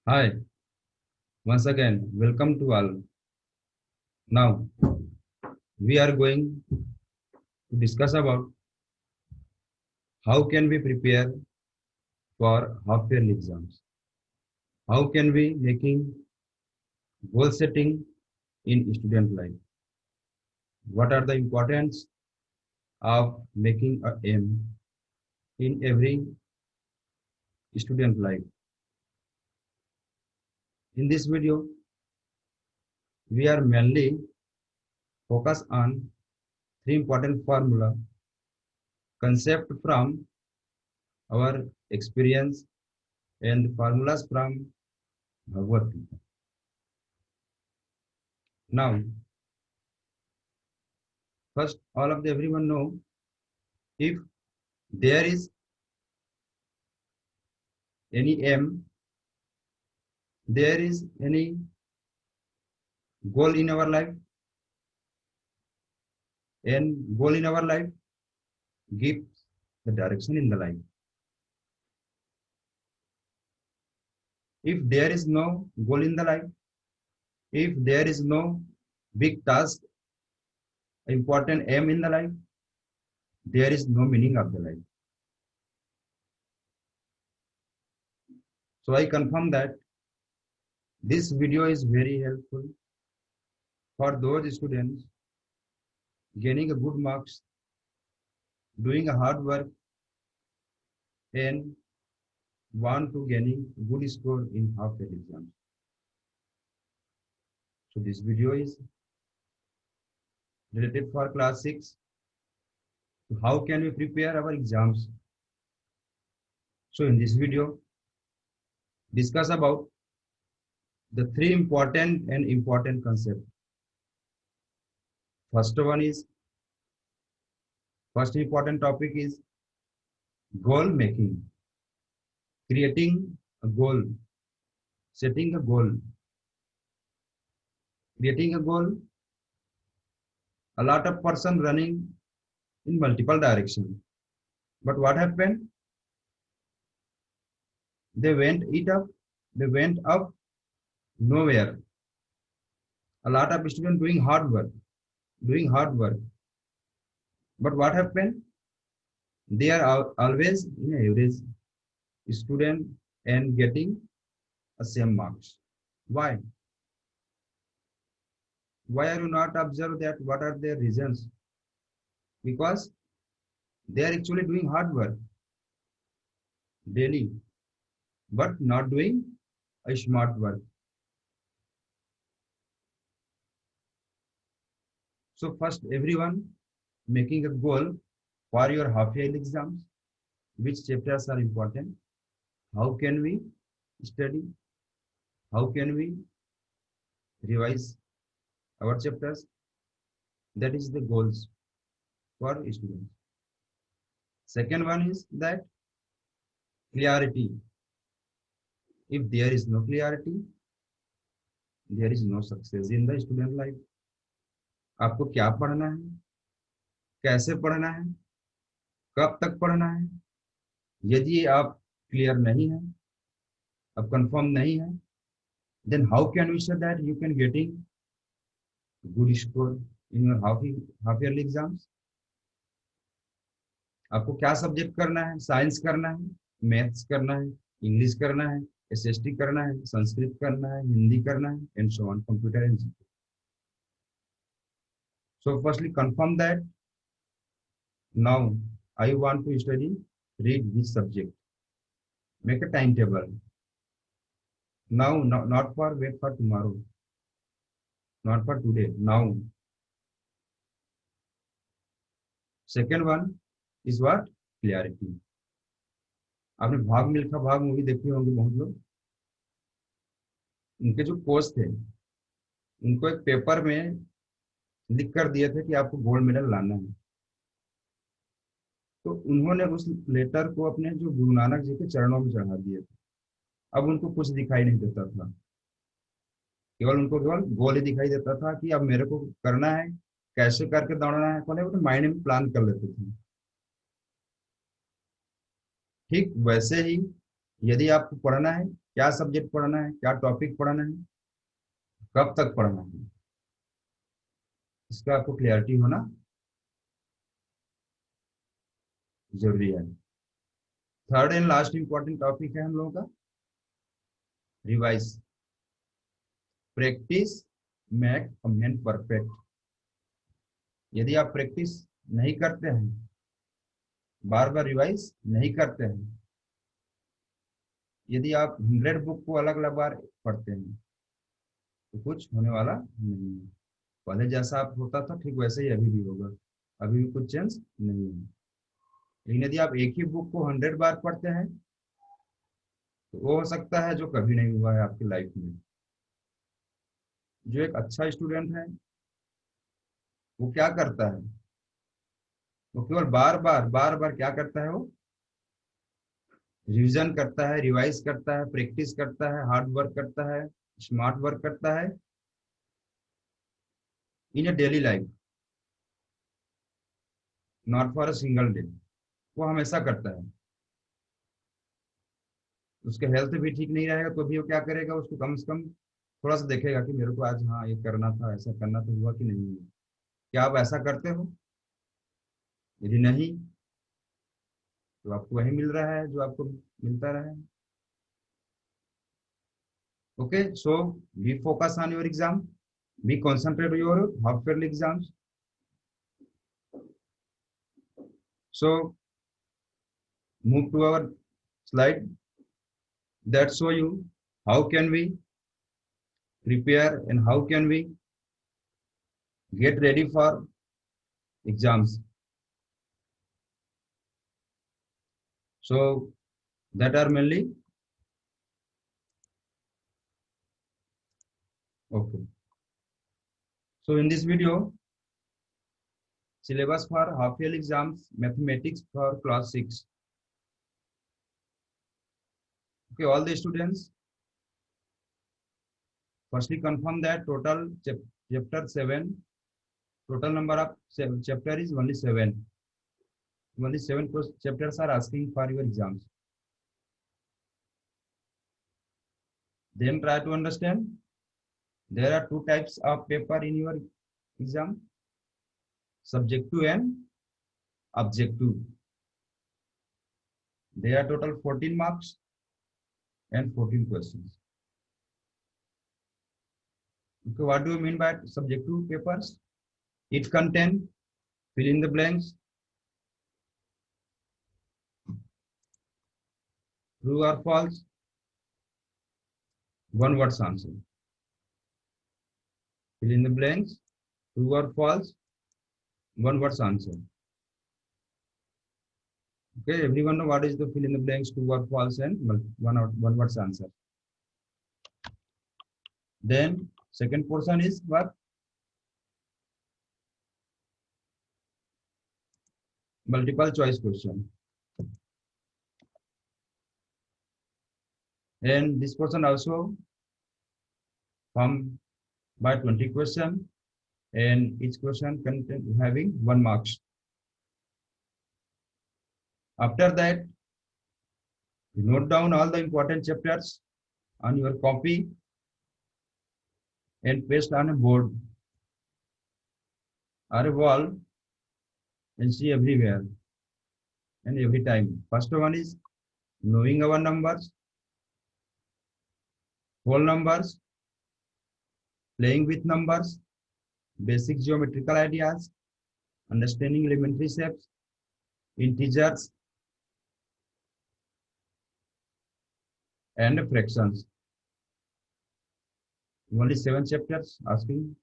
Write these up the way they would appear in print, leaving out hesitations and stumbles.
Hi, once again, welcome to all. Now, we are going to discuss about how can we prepare for half-yearly exams. How can we making goal setting in student life? What are the importance of making a aim in every student life? In this video, we are mainly focus on three important formula concept from our experience and formulas from Bhagavad Gita. Now, first, all of the everyone know if there is any aim, there is any goal in our life, and goal in our life gives the direction in the life. If there is no goal in the life, if there is no big task, important aim in the life, there is no meaning of the life. So I confirm that this video is very helpful for those students gaining a good marks, doing a hard work, and want to gaining good score in half-yearly exams. So this video is related for class 6. How can we prepare our exams? So in this video, discuss about the three important concepts. First important topic is goal making, creating a goal, setting a goal, creating a goal. A lot of person running in multiple directions. But what happened? They went up nowhere. A lot of students doing hard work. But what happened? They are always in average student and getting a same marks. Why? Why are you not observe that? What are their reasons? Because they are actually doing hard work daily, but not doing a smart work. So first, everyone making a goal for your half-yearly exams. Which chapters are important? How can we study? How can we revise our chapters? That is the goals for students. Second one is that clarity. If there is no clarity, there is no success in the student life. आपको क्या पढ़ना है, कैसे पढ़ना है, कब तक पढ़ना है, यदि आप क्लियर नहीं है, अब कंफर्म नहीं है, then how can we say that you can getting good score in your half yearly exams? आपको क्या सब्जेक्ट करना है? साइंस करना है, मैथ्स करना है, इंग्लिश करना है, एसएसटी करना है, संस्कृत करना है, हिंदी करना है, and so on, computer and GK. So firstly confirm that now I want to study, read which subject, make a timetable. Now, not for wait for tomorrow, not for today, now. Second one is what? Clarity. आपने भाग मिल्खा भाग movie देखी होंगी बहुत लोग. उनके जो coach थे, उनको एक पेपर में लिख कर दिए थे कि आपको गोल्ड मेडल लाना है. तो उन्होंने उस लेटर को अपने जो गुरु नानक जी के चरणों में चढ़ा दिए थे. अब उनको कुछ दिखाई नहीं देता था, केवल उनको केवल गोल ही दिखाई देता था कि अब मेरे को करना है, कैसे करके दौड़ना है, पहले वो तो माइंड में प्लान कर लेते थे. ठीक वैसे ही यदि आपको पढ़ना है, क्या सब्जेक्ट पढ़ना है, क्या टॉपिक पढ़ना है, कब तक पढ़ना है, इसका आपको क्लियरिटी होना जरूरी है। Third and last important topic है हम लोगों का revise. Practice make a man perfect. यदि आप प्रैक्टिस नहीं करते हैं, बार बार रिवाइज नहीं करते हैं, यदि आप 100 बुक को अलग अलग बार पढ़ते हैं, तो कुछ होने वाला नहीं है। पहले जैसा आप होता था ठीक वैसे ही अभी भी होगा, अभी भी कुछ चेंज नहीं है। लेकिन यदि आप एक ही बुक को 100 बार पढ़ते हैं, तो वो हो सकता है जो कभी नहीं हुआ है आपकी लाइफ में। जो एक अच्छा स्टूडेंट है, वो क्या करता है, वो केवल बार बार क्या करता है, वो रिवीजन करता है, रिवाइज करता है, प्रैक्टिस करता है, हार्ड वर्क करता है, स्मार्ट वर्क करता है in a daily life, not for a single day. वो हमेशा करता है। उसके हेल्थ भी ठीक नहीं रहेगा तो भी वो क्या करेगा, उसको कम से कम थोड़ा सा देखेगा कि मेरे को आज हाँ ये करना था, ऐसा करना तो हुआ कि नहीं हुआ। क्या आप ऐसा करते हो? यदि नहीं, तो आपको वही मिल रहा है जो आपको मिलता रहा है। Okay, so be focus on your exam, be concentrate your half yearly exams. So move to our slide that show you how can we prepare and how can we get ready for exams. So that are mainly okay. So in this video, syllabus for half yearly exams, mathematics for class 6. Okay, all the students, firstly confirm that total chapter 7, total number of chapter is only 7. Only 7 chapters are asking for your exams. Then try to understand there are two types of paper in your exam, subjective and objective. There are total 14 marks and 14 questions. Okay, what do you mean by subjective papers? It contain fill in the blanks, true or false, one word answer. Fill in the blanks, true or false, one word answer. Okay, everyone know what is the fill in the blanks, true or false, and one word answer. Then second portion is what? Multiple choice question. And this portion also formed by 20 question, and each question contain having 1 marks. After that, you note down all the important chapters on your copy and paste on a board or a wall and see everywhere and every time. First one is knowing our numbers, whole numbers, playing with numbers, basic geometrical ideas, understanding elementary shapes, integers, and fractions. Only 7 chapters asking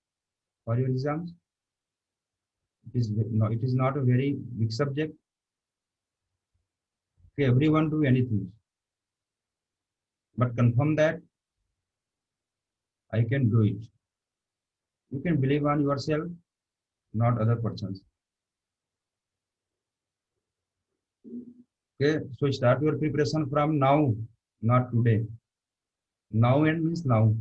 for your exams. It is not a very big subject. Okay, everyone do anything, but confirm that I can do it. You can believe on yourself, not other persons. Okay, so start your preparation from now, not today. Now and means now.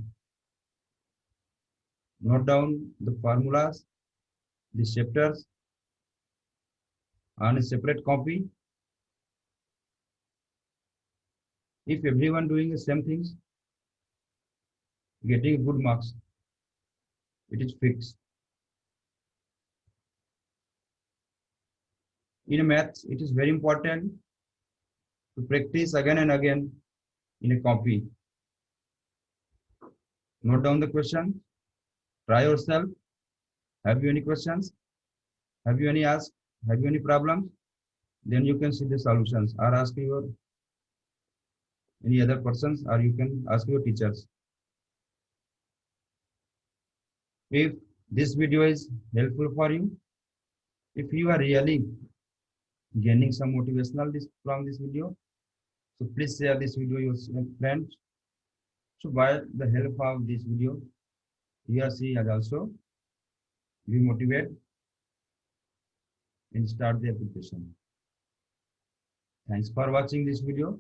Note down the formulas, the chapters on a separate copy. If everyone doing the same things, getting good marks, it is fixed. In maths, it is very important to practice again and again in a copy. Note down the question, try yourself. Have you any questions? Have you any ask? Have you any problems? Then you can see the solutions or ask your any other persons or you can ask your teachers. If this video is helpful for you, if you are really gaining some motivational from this video, so please share this video with your friends. So by the help of this video, he or she has also be motivated and start the application. Thanks for watching this video.